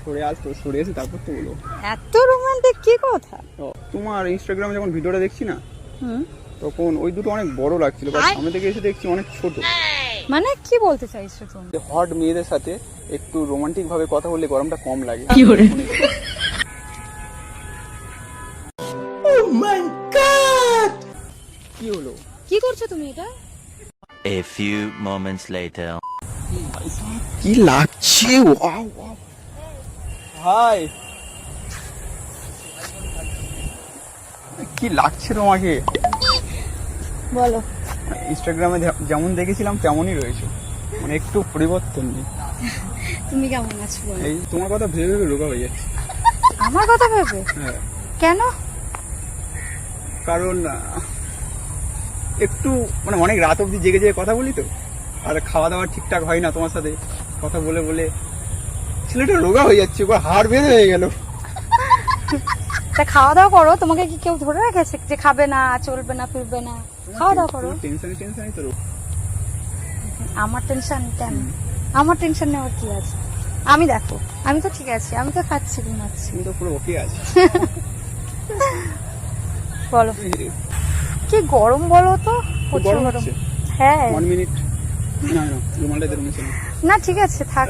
সরে এসে তারপর তো বলো। এত রোমান্টিক কি কথা? তোমার ইনস্টাগ্রামে যখন ভিডিওটা দেখছি না, তখন ওই দুটো অনেক বড় লাগছিল, বাট সামনে থেকে এসে দেখছি অনেক ছোট। মানে কি বলতে চাইছো তুমি? হট মেয়েদের সাথে একটু রোমান্টিক ভাবে কথা বললে গরমটা কম লাগে। কি করে? Oh my God! কি হলো? কি করছো তুমি এটা? A few moments later. কি লাগছে? Wow wow. হাই। কি লাগছে তোমাকে? বলো। ইনস্টাগ্রামে যেমন দেখেছিলাম তেমনই রয়েছে, মানে একটু পরিবর্তন নেই। তুমি কেমন আছো বলো? এই তোমার কথা ভেবে ভেবে রোগা হয়ে যাচ্ছে। আমার কথা ভেবে? হ্যাঁ। কেন? কারণ একটু মানে অনেক রাত অবধি জেগে জেগে কথা বলি তো, আর খাওয়া দাওয়া ঠিকঠাক হয় না তোমার সাথে কথা বলে বলে ছেলেটা রোগা হয়ে যাচ্ছে, এবার হাড় বেঁধে হয়ে গেল। তা খাওয়া দাওয়া করো, তোমাকে কি কেউ ধরে রেখেছে যে খাবে না, চলবে না, ফিরবে না? খাওয়া দাওয়া করো। টেনশনই তো। আমার টেনশন কেন? আমার টেনশন নেওয়ার কি আছে? আমি দেখো, আমি তো ঠিক আছি, আমি তো খাচ্ছি, ঘুমাচ্ছি। তুমি তো পুরো ওকে আছে। বলো কি গরম বলো তো? প্রচুর গরম গরম। হচ্ছে? হ্যাঁ। 1 মিনিট। না রুমালটা ধরে মুছে নাও। না ঠিক আছে থাক।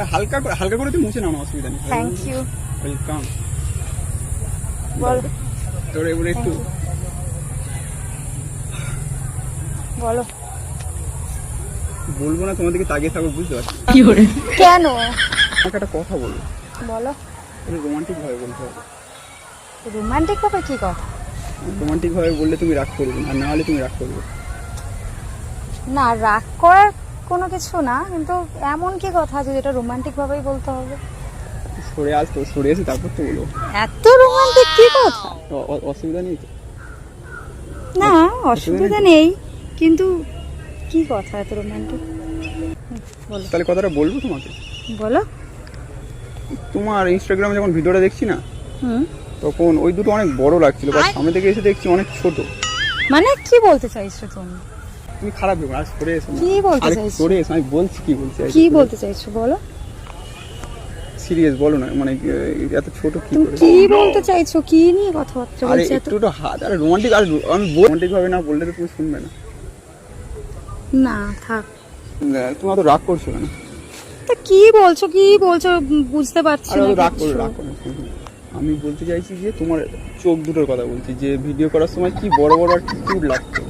হালকা করে তো মুছে নাও, অসুবিধা নেই। Thank you. ওয়েলকাম। বলো। তোর এবারে একটু বলো। বলবো না, তোমার দিকে তাকিয়ে থাকো, বুঝতে পারছি। কি করে? কেন? আমাকে একটা কথা বলো। বলো। রোমান্টিক ভাবে বলতে হবে। রোমান্টিক ভাবে কি কথা? রোমান্টিক ভাবে বললে তুমি রাগ করবে, আর না হলে তুমি রাগ করবে। না, রাগ করার কোনো কিছু না, কিন্তু এমন কি কথা আছে যেটা রোমান্টিক ভাবেই বলতে হবে? সরে এসে তারপর তো বলো। এত রোমান্টিক কি কথা? অসুবিধা নেই তো? না অসুবিধা নেই, কিন্তু কি কথা এত রোমান্টিক? বলো। তাহলে কথাটা বলবো তোমাকে। বলো। তোমার ইনস্টাগ্রামে যখন ভিডিওটা দেখছি না, তখন ওই দুটো অনেক বড় লাগছিল, বাট সামনে থেকে এসে দেখছি অনেক ছোট। মানে কি বলতে চাইছো তুমি? তুমি খারাপ ভেবো, আর সরে এসো না। কি বলতে চাইছো? সরে এসো, আমি বলছি কি বলছি। কি বলতে চাইছো বলো। সিরিয়াস বলো না, মানে এত ছোট কি তুমি করে? কি বলতে চাইছো? কি নিয়ে কথাবার্তা আরে বলছো? একটু হাত, আরে রোমান্টিক, আর আমি রোমান্টিক ভাবে না বললে তো তুমি শুনবে না। না থাক। তুমি অত রাগ করছো কেন? তা কি বলছো বুঝতে পারছি আরে না অত রাগ কিচ্ছু। রাগ করো। আমি বলতে চাইছি যে তোমার চোখ দুটোর কথা বলছি, যে ভিডিও করার সময় কি বড় বড় আর কি কিউট লাগতো,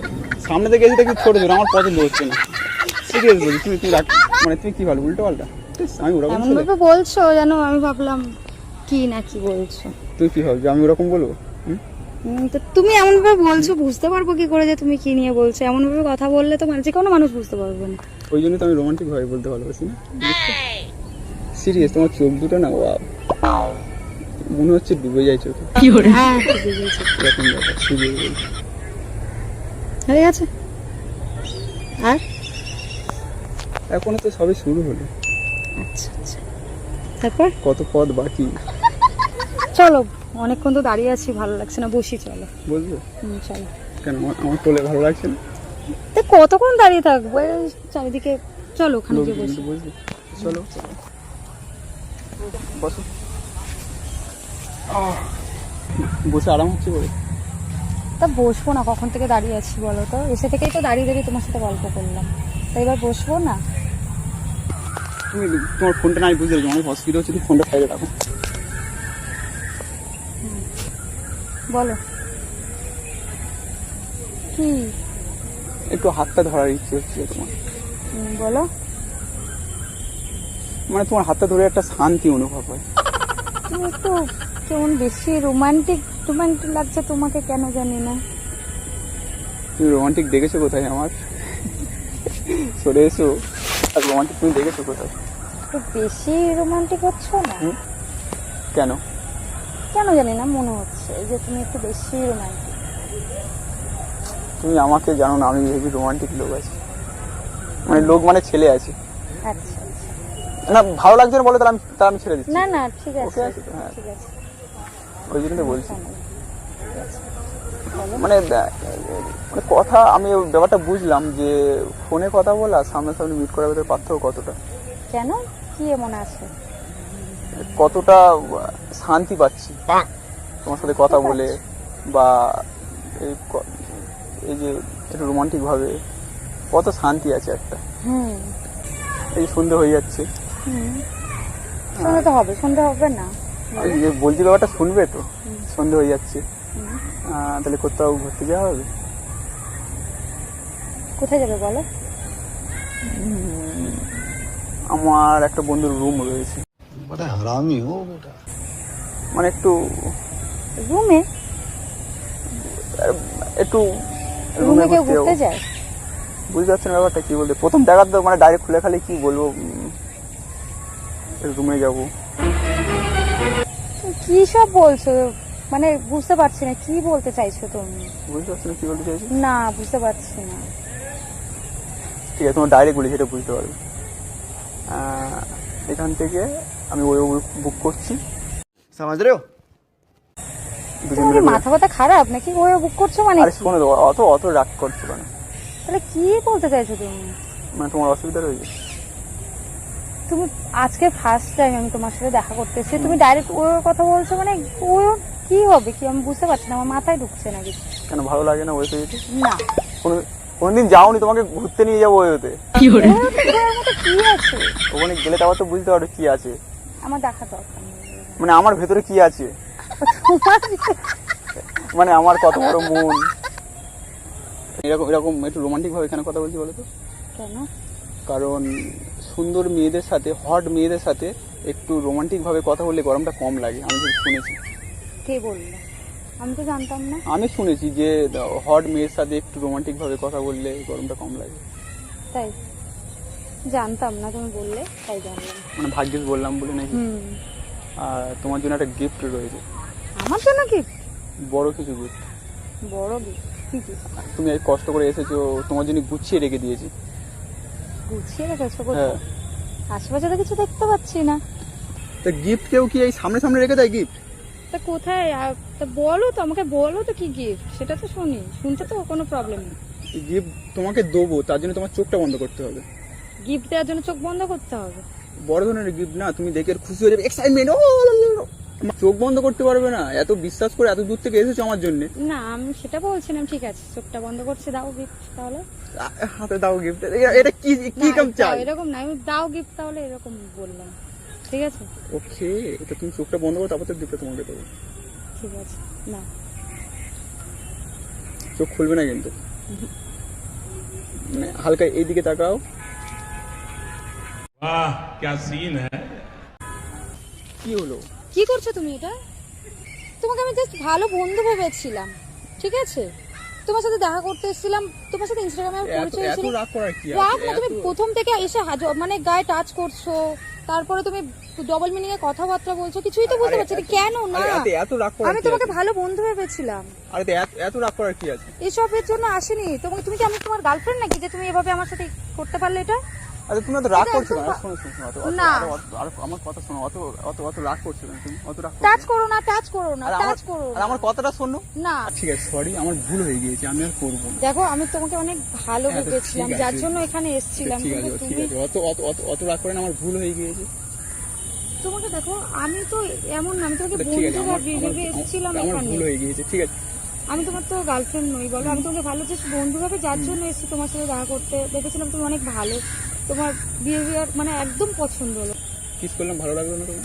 সামনে থেকে এসে দেখি ছোট ছোট, আমার পছন্দ হচ্ছে না। সিরিয়াস বলছি, তুমি রাগ, মানে তুমি কি ভালো উল্টো পাল্টা? আমি ওরকম এমন ছেলে? ভাবে বলছো জানো, আমি ভাবলাম কি না কি বলছো। তুই কি ভাবছো আমি ওরকম বলবো? তো তুমি এমন ভাবে বলছো, বুঝতে পারবো কি করে যে তুমি কি নিয়ে বলছো? এমন ভাবে কথা বললে তো মানে যে কোনো মানুষ বুঝতে পারবে না। ওই জন্য তো আমি রোমান্টিক ভাবে বলতে ভালোবাসি না। সিরিয়াস, তোমার চোখ দুটো না ওয়াও, মনে হচ্ছে ডুবে যায় চোখে। কি করে? হ্যাঁ ঠিক আছে। এরকম ব্যাপার, সিরিয়াস বলছি। হয়ে গেছে। আর এখনো তো সবে শুরু হলো, আচ্ছা আচ্ছা, তারপর কত পথ বাকি। চলো, অনেকক্ষণ তো দাঁড়িয়ে আছি, ভালো লাগছে না, বসি চলো। বুঝলো? চলো। কেন আমার কোলে ভালো লাগছে না? তো কতক্ষণ দাঁড়িয়ে থাকবো এই চারিদিকে? চলো ওখানে গিয়ে বসি। বুঝলি? চলো বসো। বসে আরাম হচ্ছে বলে। তা বসবো না, কখন থেকে দাঁড়িয়ে আছি বলো তো? এসে থেকেই তো দাঁড়িয়ে দাঁড়িয়ে তোমার সাথে গল্প করলাম, তাই এবার বসবো না? তুমি তোমার ফোনটা নাই, বুঝতে পারছি অনেক অসুবিধা হচ্ছে, তুমি ফোনটা সাইডে রাখো। বলো কি? একটু হাতটা ধরার ইচ্ছে হচ্ছে তোমার। বলো। মানে তোমার হাতটা ধরে একটা শান্তি অনুভব হয়। তুমি একটু কেমন বেশি রোমান্টিক লাগছে তোমাকে, কেন জানি না। তুমি রোমান্টিক দেখেছো কোথায় আমার? সরে এসো। আর রোমান্টিক তুমি দেখেছো কোথায়? একটু বেশি রোমান্টিক হচ্ছ না? কেন? কেন জানি না, মনে হচ্ছে যে তুমি একটু বেশি রোমান্টিক। তুমি আমাকে জানো না, আমি হেভি রোমান্টিক লোক আছি, মানে লোক মানে ছেলে আছে। আচ্ছা আচ্ছা। না ভালো লাগছে না বলে তাহলে আমি ছেড়ে দিচ্ছি। না না ঠিক আছে, ওকে আছে তো? হ্যাঁ, ঠিক আছে। ওই জন্য তো বলছি। বলো। মানে কথা, আমি ওই ব্যাপারটা বুঝলাম যে ফোনে কথা বলা সামনাসামনি মিট করার ভেতরে পার্থক্য কতটা। কেন, কি এমন আছে? কতটা শান্তি পাচ্ছি তোমার সাথে কথা বলে, বা এই যে একটু রোমান্টিক ভাবে কত শান্তি আছে একটা। এই সন্ধে হয়ে যাচ্ছে, সন্ধে তো হবে, সন্ধে হবে না? এই যে বলছি ব্যাপারটা শুনবে তো, সন্ধে হয়ে যাচ্ছে, তাহলে কোথাও ঘুরতে যাওয়া হবে? কোথায় যাবে বলো? আমার একটা বন্ধুর রুম রয়েছে, মানে একটু রুমে? একটু রুমে কেউ ঘুরতে ঘুরতে যাবো। যায়? বুঝতে পারছেন ব্যাপারটা কি বলতে, প্রথম দেখার তো মানে ডাইরেক্ট খুলে খালি কি বলবো, রুমে যাব। কি সব বলছো, মানে বুঝতে পারছি না কি বলতে চাইছো তুমি। বুঝতে পারছেন কি বলতে চাইছি? না বুঝতে পারছি না। ঠিক আছে, তোমার ডাইরেক্ট বলি সেটা বুঝতে পারবে। এখান থেকে আমি ওই বুক করছি, समझ रहे हो? দুজন তোমার মিলে কি মাথা ব্যথা খারাপ নাকি? ওই বুক করছো মানে আরে কি? শোনো তো, অত অত রাগ করছো কেন? তাহলে কি বলতে চাইছো তুমি? মানে তোমার অসুবিধা রয়েছে? তুমি আজকে ফার্স্ট টাইম আমি তোমার সাথে দেখা করতে এসেছি, তুমি ডাইরেক্ট ওর কথা বলছো, মানে ওর কি হবে কি আমি বুঝতে পারছি না, আমার মাথায় ঢুকছে না কিছু। কেন ভালো লাগে না ওয়েতে যেতে? না কোনোদিন যাওনি, তোমাকে ঘুরতে নিয়ে যাবো ওয়েতে। ওর তো ঘোরার মতো কি আছে? ওখানে গেলে তারপর তো বুঝতে পারো কি আছে, আমার দেখা দরকার নেই। মানে আমার ভেতরে কি আছে, মানে আমার কত বড় মন। এরকম এরকম একটু রোমান্টিক ভাবে এখানে কথা বলছি বলো তো? কেন? কারণ সুন্দর মেয়েদের সাথে, হট মেয়েদের সাথে একটু রোমান্টিক ভাবে কথা বললে গরমটা কম লাগে, আমি তো শুনেছি। কে বললো? আমি তো জানতাম না। আমি শুনেছি যে হট মেয়ের সাথে একটু রোমান্টিক ভাবে কথা বললে গরমটা কম লাগে। তাই জানতাম না, তুমি বললে তাই জানলাম। মানে ভাগ্যিস বললাম বলে নাকি? আর তোমার জন্য একটা গিফট রয়েছে, আমার জন্য কি? বড় কিছু গিফট। বড় gift? কি কি? তুমি এই কষ্ট করে এসেছো, তোমার জন্য গুছিয়ে রেখে দিয়েছি। গুছিয়ে রেখেছো হ্যাঁ। কোথায়? আশেপাশে তো কিছু দেখতে পাচ্ছি না। তা গিফট কেউ কি এই সামনে সামনে রেখে দেয় গিফট? তা কোথায়? তা বলো তো, আমাকে বলো তো কি গিফট, সেটা তো শুনি, শুনতে তো কোনো প্রবলেম নেই। গিফট তোমাকে দেবো, তার জন্য তোমার চোখটা বন্ধ করতে হবে। গিফট দেওয়ার জন্য চোখ বন্ধ করতে হবে? বড় ধরনের গিফট না, তুমি দেখে খুশি হয়ে যাবে, এক্সাইটমেন্ট, চোখ বন্ধ করতে পারবে না, এত বিশ্বাস করে এত দূর থেকে এসেছো আমার জন্য। না আমি সেটা বলছিলাম, ঠিক আছে চোখটা বন্ধ করছে, দাও গিফট তাহলে। হাতে দাও গিফট, এটা কি কি না, কাম চাই? দাও, এরকম না, আমি দাও গিফট তাহলে, এরকম বললাম। ঠিক আছে ওকে, এটা তুমি চোখটা বন্ধ করো, তারপর তো গিফটটা তোমাকে দেবো। ঠিক আছে। না চোখ খুলবে না কিন্তু, মানে হালকা এইদিকে তাকাও। वाह क्या सीन है। কি হলো? কি করছো তুমি এটা? তোমাকে আমি জাস্ট ভালো বন্ধু ভেবেছিলাম, ঠিক আছে? তোমার সাথে দেখা করতে এসেছিলাম, তোমার সাথে ইনস্টাগ্রামে আমার এত পরিচয় এত হয়েছিল। রাগ করার কি রাগ আছে? না, তুমি এত- প্রথম থেকে এসে মানে গায়ে টাচ করছো, তারপরে তুমি ডবল মিনিং এ কথাবার্তা বলছো, কিছুই তো বুঝতে আরে পারছি না কেন না। আরে এত রাগ করার আমি কি তোমাকে আছে? ভালো বন্ধু ভেবেছিলাম, আরে এত রাগ করার কি আছে? এসবের জন্য আসেনি। তুমি কি আমি তোমার গার্লফ্রেন্ড নাকি যে তুমি এভাবে আমার সাথে করতে পারলে এটা? আরে তুমি এত রাগ এটা করছো একদম না, শোনো শোনো শোনো, না। আমার কথা শোনো, অত অত অত রাগ করছো না তুমি, অত রাগ করছো টাচ না। করো না, টাচ করো না, আর আমার- টাচ করো আর না। আমার কথাটা শোনো। না ঠিক আছে, সরি, আমার ভুল হয়ে গিয়েছে, আমি আর করবো না। দেখো, আমি তোমাকে অনেক ভালো হ্যাঁ, তো ভেবেছিলাম, ঠিক আছে। যার জন্য এখানে এসেছিলাম, ঠিক কিন্তু আছে ঠিক তুমি আছে, অত অত অত অত রাগ করে না, আমার ভুল হয়ে গিয়েছে। তোমাকে দেখো, আমি তো এমন না, আমি তোমাকে তো ঠিক আছে, বন্ধু আমার ভেবে এসেছিলাম আমার এখানে। ভুল হয়ে গিয়েছে, ঠিক আছে। আমি তোমার তো গার্লফ্রেন্ড নই বলো, আমি তোমাকে ভালো জাস্ট বন্ধু ভাবে যার জন্য এসেছি তোমার সাথে দেখা করতে। দেখেছিলাম তুমি অনেক ভালো, তোমার বিহেভিয়ার মানে একদম পছন্দ হলো। কিস করলাম, ভালো লাগলো না তোমার?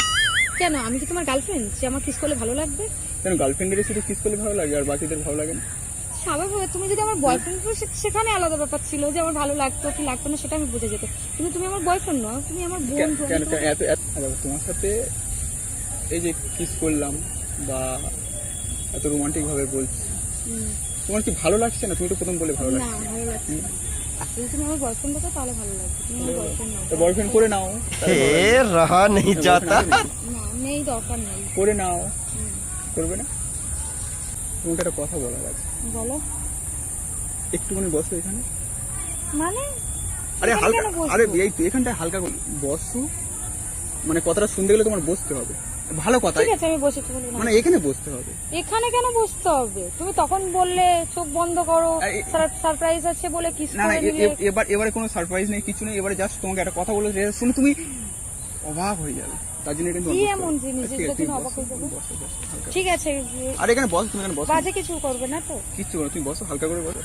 কেন, আমি কি তোমার গার্লফ্রেন্ড যে আমার কিস করলে ভালো লাগবে? কেন গার্লফ্রেন্ডের সাথে কিস করলে ভালো লাগে আর বাকিদের ভালো লাগে না? স্বাভাবিক, তুমি যদি আমার বয়ফ্রেন্ড সেখানে আলাদা ব্যাপার ছিল, যে আমার ভালো লাগতো কি লাগতো না সেটা আমি বুঝে যেত, কিন্তু তুমি আমার বয়ফ্রেন্ড নও, তুমি আমার বন্ধু। কেন কেন এত দেখো, তোমার সাথে এই যে কিস করলাম বা এত রোমান্টিক ভাবে বলছি, হুম, তোমার কি ভালো লাগছে না? তুমি তো প্রথম বলে ভালো না লাগছে। ভালো লাগছে না। যদি তুমি আমার বয়ফ্রেন্ড হতো তাহলে ভালো লাগতো, তুমি আমার বয়ফ্রেন্ড তো নাও। বয়ফ্রেন্ড করে নাও, তাহলে ভালো লাগবে। रहा नहीं boyfriend আছে নাকি? না, নেই, দরকার নেই। করে নাও, হুম, করবে না? তোমাকে একটা কথা বলার আছে, বলো। একটুখানি বসো এখানে। মানে আরে এখানে হালকা, কেন বসবো? আরে এই তো এখানটায় হালকা করে বসো, মানে কথাটা শুনতে গেলে তোমার বসতে হবে, ভালো কথা, ঠিক আছে আমি বসেছি, বলি না। মানে এখানে বসতে হবে। এখানে কেন বসতে হবে? তুমি তখন বললে চোখ বন্ধ করো, সারপ্রাইজ আছে বলে কিস না না, করে নিলে। এবারে কোনো সারপ্রাইজ নেই, কিছু নেই, এবারে জাস্ট তোমাকে একটা কথা বলে শুনে তুমি অবাক হয়ে যাবে। তার জন্য এখানে কি তোমার এমন বসতে হবে। জিনিস ঠিক আছে, যেগুলো তুমি জন্য অবাক বসো, হয়ে যাবো? বসো, বসো, হালকা। ঠিক আছে, আর এখানে বসো, তুমি এখানে বসো। বাজে কিছু করবে না তো? কিচ্ছু করো, তুমি বসো, হালকা করে বসো।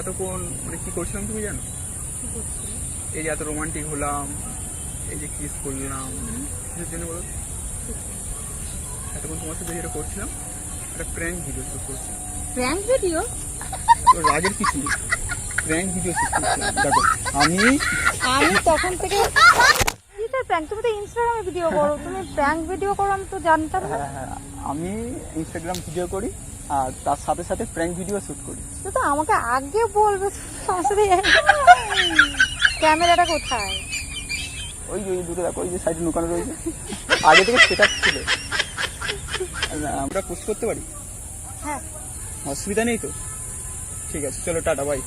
এতক্ষণ মানে কি করছিলাম তুমি জানো? এই যে এত রোমান্টিক হলাম, এই যে কিস করলাম, কিসের জন্য বলো? এতক্ষণ তোমার সাথে যেটা করছিলাম একটা প্র্যাঙ্ক ভিডিও শুট করছিলাম। Prank video? তো রাগের কিছু নেই, প্র্যাঙ্ক ভিডিও শুট করছিলাম। দেখো আমি তখন থেকে কিসের প্র্যাঙ্ক? তুমি তো ইনস্টাগ্রামে ভিডিও করো, তুমি প্র্যাঙ্ক ভিডিও করো আমি তো জানতাম না। হ্যাঁ, আমি ইনস্টাগ্রাম ভিডিও করি আর তার সাথে সাথে প্র্যাঙ্ক ভিডিও শুট করি। তো আমাকে আগে বলবে, আমার সাথে ক্যামেরাটা কোথায়? ওই যে ওই দুটো দেখো, ওই যে সাইডে লুকানো রয়েছে, আগে থেকে সেট আপ ছিল। আমরা পোস্ট করতে পারি, হ্যাঁ। অসুবিধা নেই তো? ঠিক আছে, চলো টাটা, বাই।